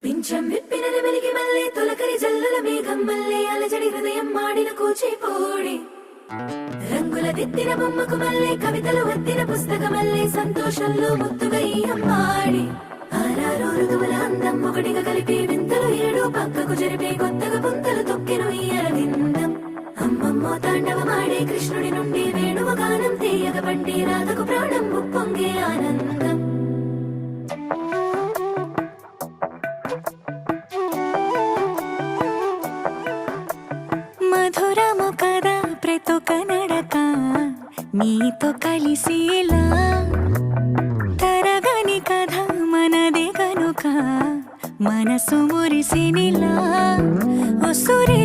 పింఛం విప్పిన వెలిగి మల్లె తొలకరి జల్లుల మేఘం మల్లె అలజడి హృదయం మాడిన కూచిపోడి రంగుల దిద్దిన బొమ్మకు మల్లె కవితలు వద్దిన పుస్తక మల్లె సంతోషంలో ముత్తుగా ఈ అమ్మాడి ఆరారు ఋతువుల అందం ఒకటిగా కలిపి వింతలు ఏడు పక్కకు జరిపే కొత్తగా పుంతలు తొక్కెను ఈ అరవిందం అమ్మమ్మో తాండవమాడే కృష్ణుడి నుండి వేణువ గానం తీయగ పండి రాధకు ప్రాణం ఉప్పొంగే ఆనందం మధురము కదా ప్రతొక నడక నీతో కలిసేలా తరగని కథ మనదే కనుక మనసు మురిసినిలా ఒసురే